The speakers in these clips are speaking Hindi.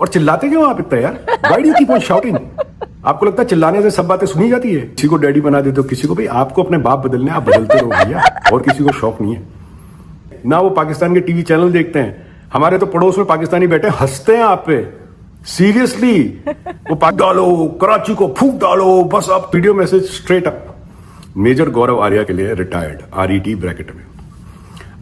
और चिल्लाते क्यों आप इतना यार? Why do you keep on shouting? आपको लगता है चिल्लाने से सब बातें सुनी जाती है? किसी को डैडी बना देते हो, किसी को, भाई आपको अपने बाप बदलने, आप बदलते रहो भैया, और किसी को शौक नहीं है ना। वो पाकिस्तान के टीवी चैनल देखते हैं, हमारे तो पड़ोस में पाकिस्तानी बैठे हंसते हैं आप पे, सीरियसली। वो पाक डालो, कराची को फूक डालो, बस आप video message straight up. Major Gaurav Arya के लिए रिटायर्ड, RET ब्रैकेट में।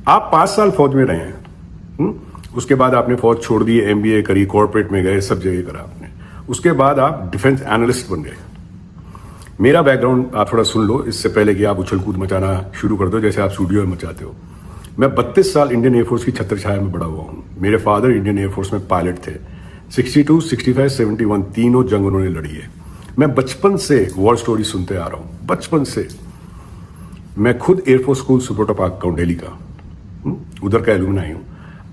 आप 5 साल फौज में रहे हैं, उसके बाद आपने फौज छोड़ दी, MBA करी, कॉर्पोरेट में गए, सब जगह करा आपने। उसके बाद आप डिफेंस एनालिस्ट बन गए। मेरा बैकग्राउंड आप थोड़ा सुन लो, इससे पहले कि आप उछल कूद मचाना शुरू कर दो जैसे आप स्टूडियो में मचाते हो। मैं 32 साल इंडियन एयरफोर्स की छत्र छाया में बड़ा हुआ हूँ। मेरे फादर इंडियन एयरफोर्स में पायलट थे। 62, 65, 71 तीनों जंग उन्होंने लड़ी है। मैं बचपन से वॉर स्टोरी सुनते आ रहा हूँ, बचपन से। मैं खुद एयरफोर्स स्कूल सुब्रोटो पार्क का हूँ, दिल्ली का, उधर का एलुमनाई हूँ।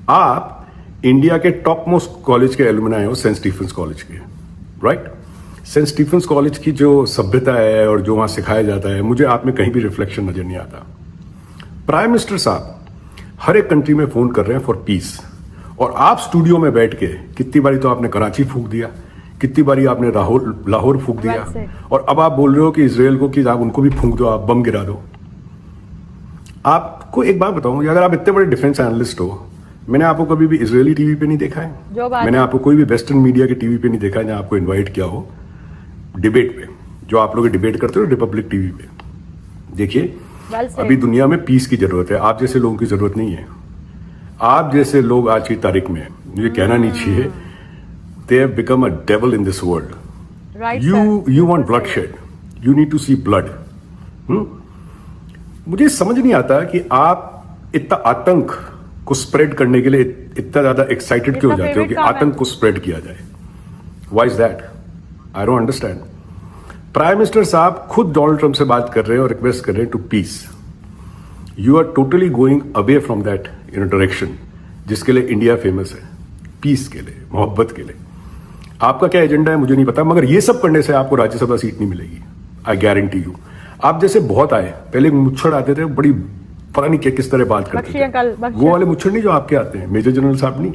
आप इंडिया के टॉप मोस्ट कॉलेज के एलुमनाई हो, सेंट स्टीफेंस कॉलेज के, राइट? सेंट स्टीफेंस कॉलेज की जो सभ्यता है और जो वहां सिखाया जाता है, मुझे आप में कहीं भी रिफ्लेक्शन नजर नहीं आता। प्राइम मिनिस्टर साहब हर एक कंट्री में फोन कर रहे हैं फॉर पीस, और आप स्टूडियो में बैठ के कितनी बारी तो आपने कराची फूंक दिया, कितनी बारी आपने लाहौर फूंक दिया, और अब आप बोल रहे हो कि इसराइल को कि आप उनको भी फूंक दो, आप बम गिरा दो। आपको एक बात बताऊं, अगर आप इतने बड़े डिफेंस एनालिस्ट हो, मैंने आपको कभी भी इजरायली टीवी पे नहीं देखा है, मैंने आपको कोई भी वेस्टर्न मीडिया के टीवी पे नहीं देखा है जहां आपको इनवाइट किया हो डिबेट पे, जो आप लोग डिबेट करते हो रिपब्लिक टीवी पे। देखिए, अभी दुनिया में पीस की जरूरत है, आप जैसे लोगों की जरूरत नहीं है। आप जैसे लोग आज की तारीख में, मुझे कहना नहीं चाहिए, they have become a devil in this world. You want bloodshed, you need to see blood. मुझे समझ नहीं आता कि आप इतना आतंक को स्प्रेड करने के लिए इतना ज्यादा एक्साइटेड क्यों हो जाते हो कि आतंक को स्प्रेड किया जाए। Why is that? I don't understand. Prime minister साहब खुद डोनाल्ड ट्रंप से बात कर रहे हैं और रिक्वेस्ट कर रहे हैं to peace. You are totally going away from that in direction जिसके लिए इंडिया फेमस है, पीस के लिए, मोहब्बत के लिए। आपका क्या एजेंडा है मुझे नहीं पता, मगर ये सब करने से आपको राज्यसभा सीट नहीं मिलेगी, आई गारंटी यू। आप जैसे बहुत आए, पहले मुच्छड़ आते थे, बड़ी पता नहीं किस तरह बात करते थे, वो वाले मुच्छड़ नहीं जो आपके आते हैं, मेजर जनरल साहब नहीं,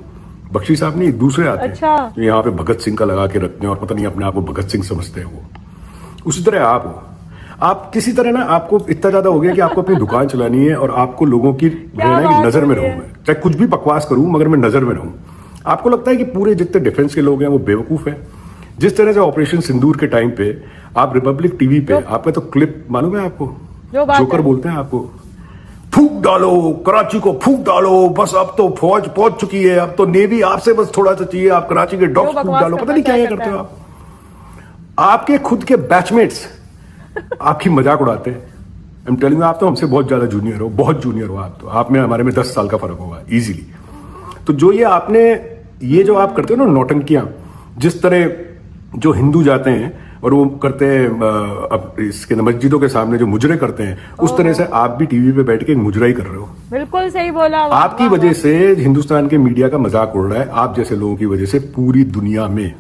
बख्शी साहब नहीं, दूसरे आते हैं जो यहाँ पे भगत सिंह का लगा के रखते हैं और पता नहीं अपने आप को भगत सिंह समझते हैं। वो उसी तरह आप हो। आप किसी तरह ना, आपको इतना ज्यादा हो गया कि आपको अपनी दुकान चलानी है और आपको लोगों की नजर में रहूं मैं, चाहे कुछ भी बकवास करूं मगर मैं नजर में रहूं। आपको लगता है कि पूरे जितने डिफेंस के लोग हैं वो बेवकूफ है। जिस तरह से ऑपरेशन सिंदूर के टाइम पे आप रिपब्लिक टीवी पे, आपका तो क्लिप मालूम है आपको, जोकर बोलते हैं आपको, फूक डालो, कराची को फूक डालो, बस अब तो फौज पहुंच चुकी है, अब तो नेवी आपसे बस थोड़ा सा चाहिए, आप कराची के डॉक्स फूक डालो, पता नहीं क्या करते हो आप। आपके खुद के बैचमेट्स आपकी मजाक उड़ाते हैं। आई एम टेलिंग यू, आप तो हमसे बहुत ज्यादा जूनियर हो, बहुत जूनियर हो आप तो, आप में हमारे में 10 साल का फर्क होगा इजीली। तो जो ये आपने, ये जो आप करते हो ना नौटंकियां, जिस तरह जो हिंदू जाते हैं और वो करते हैं अब इसके मस्जिदों के सामने जो मुजरे करते हैं, उस तरह से आप भी टीवी पे बैठ के मुजरा ही कर रहे हो। बिल्कुल सही बोला। आपकी वजह से हिंदुस्तान के मीडिया का मजाक उड़ रहा है, आप जैसे लोगों की वजह से पूरी दुनिया में।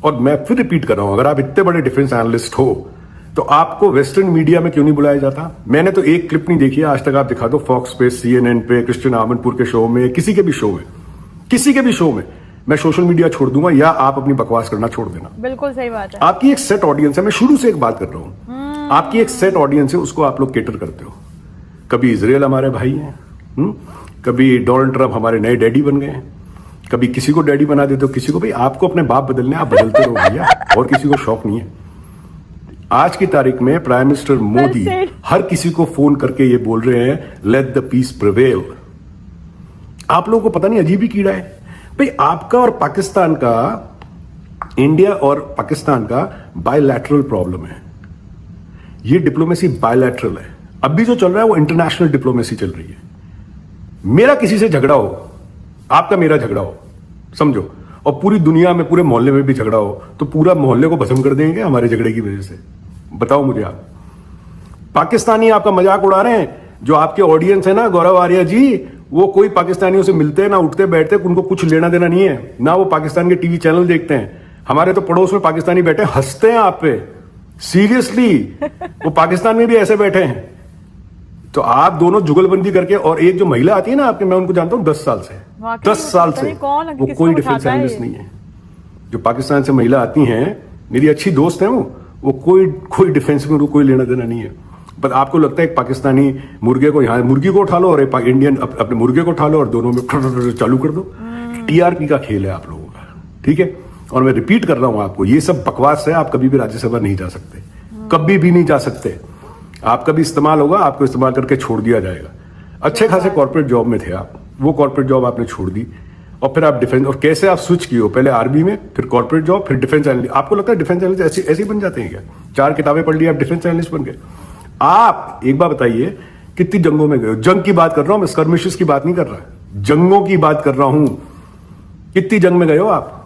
और मैं फिर रिपीट कर रहा हूं, अगर आप इतने बड़े डिफेंस एनालिस्ट हो तो आपको वेस्टर्न मीडिया में क्यों नहीं बुलाया जाता? मैंने तो एक क्लिप नहीं देखी है आज तक, आप दिखा दो फॉक्स पे, CNN पे, क्रिश्चियन आमनपुर के शो में, किसी के भी शो में, किसी के भी शो में। मैं सोशल मीडिया छोड़ दूंगा या आप अपनी बकवास करना छोड़ देना। बिल्कुल सही बात है। आपकी एक सेट ऑडियंस है, मैं शुरू से एक बात कर रहा हूं, आपकी एक सेट ऑडियंस है, उसको आप लोग केटर करते हो। कभी इजराइल हमारे भाई हैं, कभी डोनाल्ड ट्रंप हमारे नए डैडी बन गए, कभी किसी को डैडी बना देते हो, किसी को, भाई आपको अपने बाप बदलने, आप बदलते रहो भैया, और किसी को शौक नहीं है। आज की तारीख में प्राइम मिनिस्टर मोदी हर किसी को फोन करके ये बोल रहे हैं लेट द पीस प्रिवेल। आप लोगों को पता नहीं अजीब ही कीड़ा है भाई, आपका और पाकिस्तान का, इंडिया और पाकिस्तान का बायलैटरल प्रॉब्लम है। ये डिप्लोमेसी बायलैटरल है। अभी जो चल रहा है वो इंटरनेशनल डिप्लोमेसी चल रही है। मेरा किसी से झगड़ा हो, आपका मेरा झगड़ा हो, समझो, और पूरी दुनिया में पूरे मोहल्ले में भी झगड़ा हो, तो पूरा मोहल्ले को भस्म कर देंगे हमारे झगड़े की वजह से? बताओ मुझे आप। पाकिस्तानी आपका मजाक उड़ा रहे हैं, जो आपके ऑडियंस है ना गौरव आर्या जी, वो कोई पाकिस्तानियों से मिलते हैं ना, उठते बैठते, उनको कुछ लेना देना नहीं है ना, वो पाकिस्तान के टीवी चैनल देखते हैं। हमारे तो पड़ोस में पाकिस्तानी बैठे हंसते हैं आप पे, सीरियसली। वो पाकिस्तान में भी ऐसे बैठे हैं। तो आप दोनों जुगलबंदी करके, और एक जो महिला आती है ना आपके, मैं उनको जानता हूं 10 साल से, वाकई 10 साल पता से नहीं कौन वो किसको कोई डिफेंस उठाता है एनालिस्ट ये। नहीं है। जो पाकिस्तान से महिला आती हैं, मेरी अच्छी दोस्त है वो कोई डिफेंस में कोई लेना देना नहीं है। बट आपको लगता है एक पाकिस्तानी मुर्गे को यहाँ मुर्गी को उठा लो और एक इंडियन अपने मुर्गे को उठा लो और दोनों में चालू कर दो। टीआरपी का खेल है आप लोगों का, ठीक है। और मैं रिपीट कर रहा हूं आपको, ये सब बकवास है। आप कभी भी राज्यसभा नहीं जा सकते, कभी भी नहीं जा सकते। आपका भी इस्तेमाल होगा, आपको इस्तेमाल करके छोड़ दिया जाएगा। अच्छे खासे कॉर्पोरेट जॉब में थे आप, वो कॉर्पोरेट जॉब आपने छोड़ दी और फिर आप डिफेंस, और कैसे आप स्विच किए हो, पहले आर्मी में, फिर कॉर्पोरेट जॉब, फिर डिफेंस एनालिस्ट। आपको लगता है डिफेंस एनालिस्ट ऐसे ही बन जाते हैं क्या? 4 किताबें पढ़ ली, आप डिफेंस एनालिस्ट बन गए। आप एक बार बताइए कितनी जंगों में गए हो? जंग की बात कर रहा हूं मैं, स्कर्मिशेस की बात नहीं कर रहा, जंगों की बात कर रहा हूं। कितनी जंग में गए हो आप?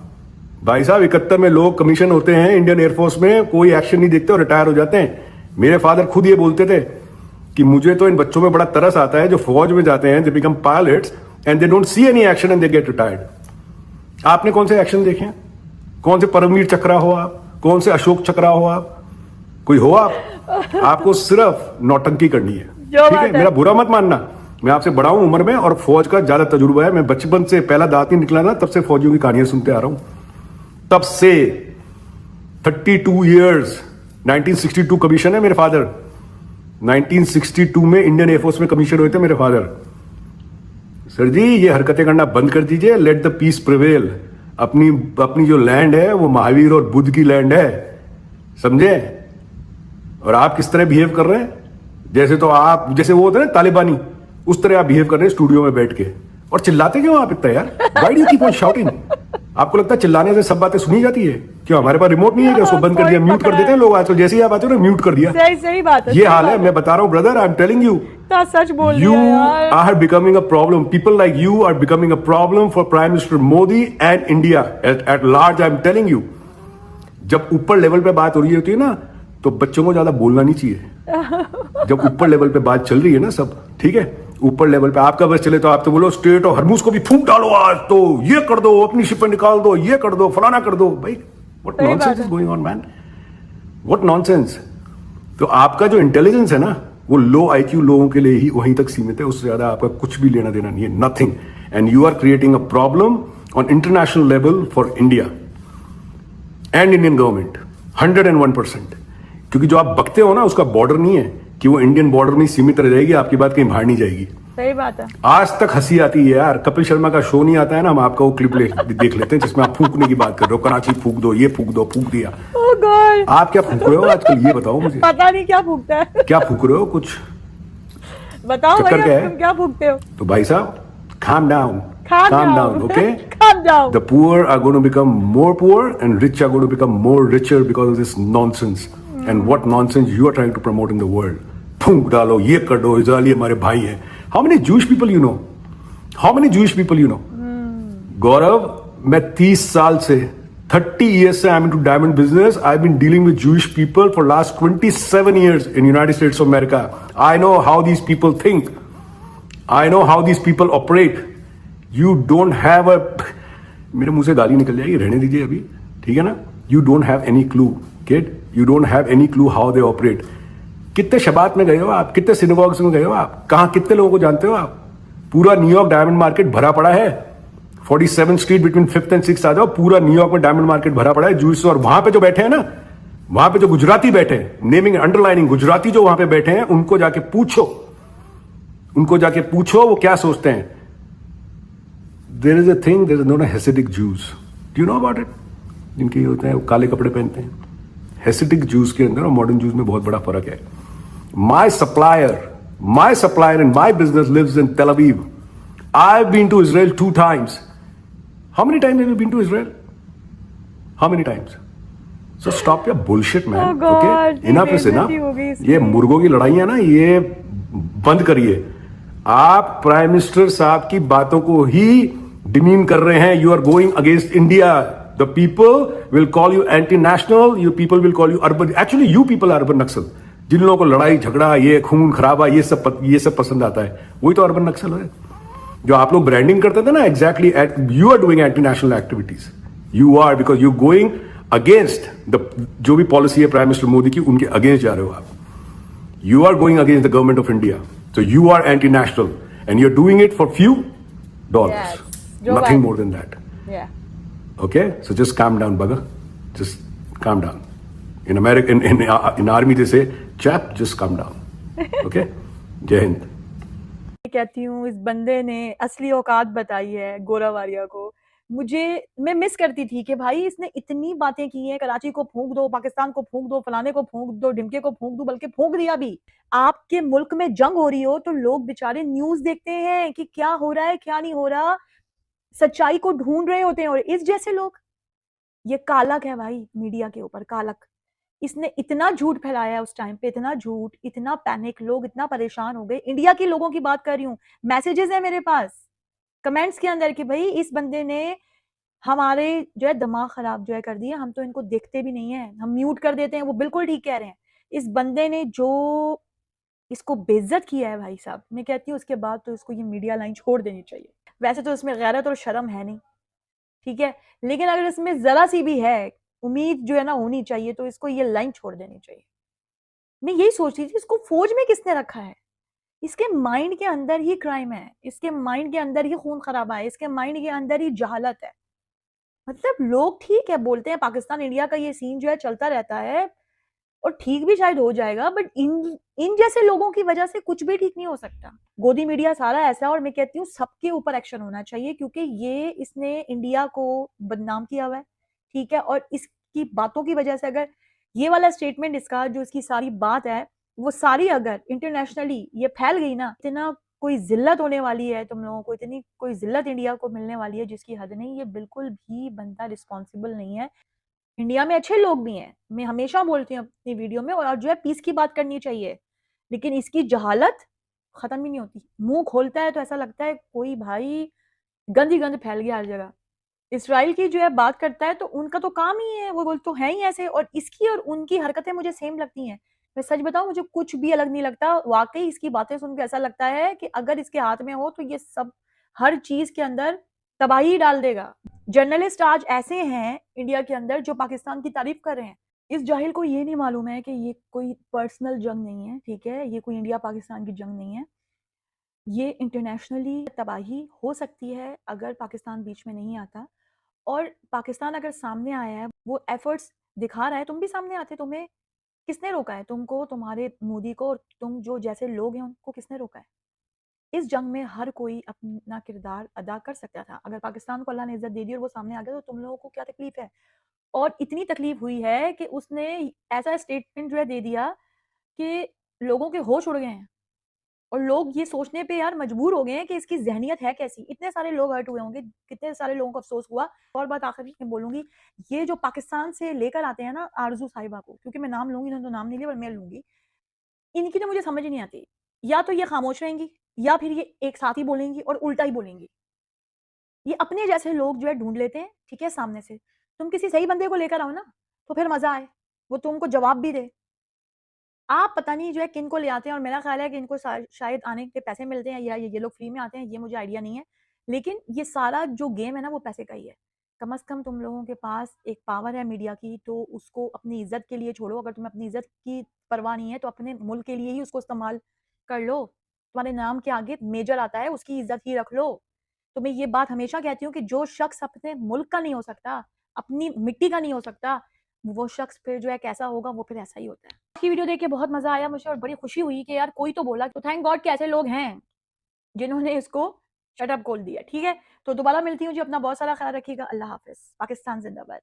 भाई साहब 71 में लोग कमीशन होते हैं इंडियन एयरफोर्स में, कोई एक्शन नहीं देखते और रिटायर हो जाते हैं। मेरे फादर खुद ये बोलते थे कि मुझे तो इन बच्चों में बड़ा तरस आता है जो फौज में जाते हैं, they become pilots and they don't see any action and they get retired. आपने कौन से एक्शन देखे? कौन से परमवीर चक्रा हो आप? कौन से अशोक चक्रा हो आप? कोई हो आप? आपको सिर्फ नौटंकी करनी है, ठीक है। मेरा बुरा मत मानना, मैं आपसे बड़ा हूं उम्र में और फौज का ज्यादा तजुर्बा है। मैं बचपन से, पहला दांत नहीं निकला ना तब से फौजियों की कहानियां सुनते आ रहा हूं, तब से 32 ईयर्स। 1962 कमीशन है मेरे फादर, 1962 में इंडियन एयरफोर्स में कमीशन हुए थे मेरे फादर। सर जी ये हरकतें करना बंद कर दीजिए, लेट द पीस प्रिवेल। अपनी जो लैंड है वो महावीर और बुद्ध की लैंड है, समझे। और आप किस तरह बिहेव कर रहे हैं, जैसे तो आप, जैसे वो होते हैं ना तालिबानी, उस तरह आप बिहेव कर रहे हैं स्टूडियो में बैठ के। और चिल्लाते क्यों आप इतना यार? Why do you keep on shouting? आपको लगता है चिल्लाने से सब बातें सुनी जाती है? क्यों हमारे पास रिमोट नहीं है क्या? उसको बंद कर दिया, म्यूट कर देते हैं लोग आजकल। जैसे ही आप आते हो ना म्यूट कर दिया। सही बात है, ये हाल है। मैं बता रहा हूं brother, I am telling you, सच बोल you रही है यार। are becoming a problem. People like you are becoming a problem for Prime Minister Modi and India at large. I'm telling you. जब ऊपर लेवल पे बात हो रही होती है ना, तो बच्चों को ज्यादा बोलना नहीं चाहिए। जब ऊपर लेवल पे बात चल रही है ना सब, ठीक है, ऊपर लेवल पे आपका बस चले तो आप तो बोलो स्टेट और हरमूज को भी फूंक डालो आज, तो ये कर दो, अपनी शिपें निकाल दो, ये कर दो, फलाना कर दो। भाई what nonsense is going on man, what nonsense. तो आपका जो इंटेलिजेंस है ना, वो लो आईक्यू लोगों के लिए ही वहीं तक सीमित है, उससे ज्यादा आपका कुछ भी लेना देना नहीं है, nothing. And you are creating a problem on international level for India and Indian government 101%। क्योंकि जो आप बकते हो ना, उसका बॉर्डर नहीं है कि वो इंडियन बॉर्डर में सीमित रह जाएगी, आपकी बात कहीं बाहर नहीं जाएगी। सही बात है। आज तक हंसी आती है यार, कपिल शर्मा का शो नहीं आता है ना, हम आपका वो क्लिप देख लेते हैं जिसमें आप फूकने की बात कर रहे हो, कराची फूक दो, ये फूक दो, फूक दिया। Oh God! आप क्या फूक रहे हो आजकल, ये बताओ मुझे। पता नहीं क्या फूकता है। क्या फूक रहे हो, कुछ बताओ चक्कर क्या भैया, है? तुम क्या फूकते हो? तो भाई साहब calm down, Calm down. okay? Calm down. The poor are going to become more poor and rich are going to become more richer because of this nonsense. And what nonsense you are trying to promote in the world. फूंक डालो, ये कर दो, इजरायली हमारे भाई हैं। How many Jewish people you know? How many Jewish people you know? गौरव, मैं 30 साल से 30 years से I'm into diamond business. I've been dealing with Jewish people for last 27 years in United States of America. I know how these people think. I know how these people operate. You don't have a, मेरे मुंह से गाली निकल जाएगी, रहने दीजिए अभी, ठीक है ना। You don't have any clue, kid. You don't have any clue how they operate. कितने शबात में गए हो आप, कितने सिनेगॉग्स में गए हो आप, कहाँ कितने लोगों को जानते हो आप? पूरा न्यूयॉर्क डायमंड मार्केट भरा पड़ा है। 47 street between 5th and 6th आ जाओ, पूरा न्यूयॉर्क में डायमंड मार्केट भरा पड़ा है जूस। और वहां पे जो बैठे हैं ना, वहां पे जो गुजराती बैठे हैं, नेमिंग अंडरलाइनिंग गुजराती जो वहां पे बैठे हैं, उनको जाके पूछो वो क्या सोचते हैं। There is a thing, there is known Hasidic Jews, do you know about it? जिनके ये होते हैं वो काले कपड़े पहनते हैं। हेसिडिक जूस के अंदर और मॉडर्न जूस में बहुत बड़ा फर्क है। My supplier in my business lives in Tel Aviv. I've been to Israel 2 times. How many times have you been to Israel? How many times? So stop your bullshit, man. Oh God, okay? Enough is enough. होगी इसकी। ये मुर्गों की लड़ाई है ना, ये बंद करिए। आप प्राइम मिनिस्टर साहब की बातों को ही डिमीन कर रहे हैं। You are going against India. The people will call you anti-national. You people will call you urban. Actually, you people are urban Naxal. जिन लोगों को लड़ाई झगड़ा, ये खून खराबा, ये सब पसंद आता है, वही तो अर्बन नक्सल है। जो आप लोग ब्रांडिंग करते थे ना, exactly you are doing anti national activities. You are, because you going against the, जो भी पॉलिसी है प्राइम मिनिस्टर मोदी की, उनके अगेंस्ट जा रहे हो आप। You are going against the government of India, so you are anti national and you are doing it for few dollars. Joe Nothing Biden. more than that. Yeah. Okay, so just calm down, bugger. Just calm down. In America, in army, they say, "Chap, just calm down." Okay, Jai Hind. मैं कहती हूँ इस बंदे ने असली औकात बताई है गोरा वारिया को। मैं मिस करती थी कि भाई इसने इतनी बातें की हैं, कराची को फूंक दो, पाकिस्तान को फूंक दो, फलाने को फूंक दो, ढिमके को फूंक दो, बल्कि फूंक दिया भी। आपके मुल्क में जंग हो रही हो तो लोग बेचारे न्यूज देखते हैं कि क्या हो रहा है क्या नहीं हो रहा, सच्चाई को ढूंढ रहे होते हैं। और इस जैसे लोग, ये कालक है भाई मीडिया के ऊपर, कालक। इसने इतना झूठ फैलाया है उस टाइम पे, इतना झूठ, इतना पैनिक, लोग इतना परेशान हो गए। इंडिया के लोगों की बात कर रही हूँ, मैसेजेस है मेरे पास कमेंट्स के अंदर कि भाई इस बंदे ने हमारे जो है दिमाग खराब जो है कर दिया, हम तो इनको देखते भी नहीं है, हम म्यूट कर देते हैं। वो बिल्कुल ठीक कह रहे हैं। इस बंदे ने जो इसको बेइज्जत किया है भाई साहब, मैं कहती हूँ उसके बाद तो इसको ये मीडिया लाइन छोड़ देनी चाहिए। वैसे तो इसमें गैरत और शर्म है नहीं, ठीक है, लेकिन अगर इसमें जरा सी भी है उम्मीद जो है ना होनी चाहिए, तो इसको ये लाइन छोड़ देनी चाहिए। मैं यही सोच रही थी, इसको फौज में किसने रखा है? इसके माइंड के अंदर ही क्राइम है, इसके माइंड के अंदर ही खून खराबा है, इसके माइंड के अंदर ही जहालत है। मतलब लोग ठीक है बोलते हैं पाकिस्तान इंडिया का ये सीन जो है चलता रहता है और ठीक भी शायद हो जाएगा, बट इन जैसे लोगों की वजह से कुछ भी ठीक नहीं हो सकता। गोदी मीडिया सारा ऐसा है, और मैं कहती हूँ सबके ऊपर एक्शन होना चाहिए, क्योंकि ये इसने इंडिया को बदनाम किया हुआ है, ठीक है। और इसकी बातों की वजह से अगर ये वाला स्टेटमेंट, इसका जो इसकी सारी बात है, वो सारी अगर इंटरनेशनली ये फैल गई ना, इतना कोई जिल्लत होने वाली है तुम लोगों को, इतनी कोई जिल्लत इंडिया को मिलने वाली है जिसकी हद नहीं। ये बिल्कुल भी बंदा रिस्पॉन्सिबल नहीं है। इंडिया में अच्छे लोग भी हैं, मैं हमेशा बोलती हूँ अपनी वीडियो में, और जो है पीस की बात करनी चाहिए, लेकिन इसकी जहालत खत्म ही नहीं होती। मुंह खोलता है तो ऐसा लगता है कोई भाई गंद ही गंद फैल गया हर जगह। इसराइल की जो है बात करता है तो उनका तो काम ही है, वो बोल तो है ही ऐसे, और इसकी और उनकी हरकतें मुझे सेम लगती हैं। मैं सच बताऊं, मुझे कुछ भी अलग नहीं लगता। वाकई इसकी बातें सुनकर ऐसा लगता है कि अगर इसके हाथ में हो तो ये सब हर चीज के अंदर तबाही डाल देगा। जर्नलिस्ट आज ऐसे हैं इंडिया के अंदर जो पाकिस्तान की तारीफ कर रहे हैं। इस जाहिल को ये नहीं मालूम है कि ये कोई पर्सनल जंग नहीं है, ठीक है, ये कोई इंडिया पाकिस्तान की जंग नहीं है। ये इंटरनेशनली तबाही हो सकती है अगर पाकिस्तान बीच में नहीं आता, और पाकिस्तान अगर सामने आया है, वो एफर्ट्स दिखा रहा है, तुम भी सामने आते, तुम्हें किसने रोका है? तुमको, तुम्हारे मोदी को, और तुम जो जैसे लोग हैं उनको किसने रोका है? इस जंग में हर कोई अपना किरदार अदा कर सकता था। अगर पाकिस्तान को अल्लाह ने इज्जत दे दी और वो सामने आ गया, तो तुम लोगों को क्या तकलीफ है? और इतनी तकलीफ हुई है कि उसने ऐसा स्टेटमेंट जो है दे दिया कि लोगों के होश उड़ गए हैं, और लोग ये सोचने पे यार मजबूर हो गए हैं कि इसकी ज़हनियत है कैसी। इतने सारे लोग हर्ट हुए होंगे, कितने सारे लोगों को अफ़सोस हुआ। और बात आखिर में बोलूँगी, ये जो पाकिस्तान से लेकर आते हैं ना आरज़ू साहिबा को, क्योंकि मैं नाम लूँगी, इन्होंने तो नाम नहीं लिया पर मैं लूँगी, इनकी तो मुझे समझ ही नहीं आती। या तो ये खामोश रहेंगी, या फिर ये एक साथ ही बोलेंगी और उल्टा ही बोलेंगी। ये अपने जैसे लोग जो है ढूँढ लेते हैं, ठीक है, सामने से। तुम किसी सही बंदे को लेकर आओ ना, तो फिर मज़ा आए, वो तुमको जवाब भी दे। आप पता नहीं जो है किन को ले आते हैं, और मेरा ख़्याल है कि इनको शायद आने के पैसे मिलते हैं, या ये लोग फ्री में आते हैं, ये मुझे आइडिया नहीं है। लेकिन ये सारा जो गेम है ना, वो पैसे का ही है। कम से कम तुम लोगों के पास एक पावर है मीडिया की, तो उसको अपनी इज़्ज़त के लिए छोड़ो। अगर तुम्हें अपनी इज़्ज़त की परवाह नहीं है, तो अपने मुल्क के लिए ही उसको इस्तेमाल कर लो। तुम्हारे नाम के आगे मेजर आता है, उसकी इज़्ज़त ही रख लो। तो मैं ये बात हमेशा कहती हूँ कि जो शख्स अपने मुल्क का नहीं हो सकता, अपनी मिट्टी का नहीं हो सकता, वो शख्स फिर जो है कैसा होगा, वो फिर ऐसा ही होता है। की वीडियो देख के बहुत मज़ा आया मुझे, और बड़ी खुशी हुई कि यार कोई तो बोला। तो थैंक गॉड कि ऐसे लोग हैं जिन्होंने इसको शट अप खोल दिया, ठीक है? तो दोबारा मिलती हूँ जी, अपना बहुत सारा ख्याल रखिएगा। अल्लाह हाफ़िज़। पाकिस्तान ज़िंदाबाद।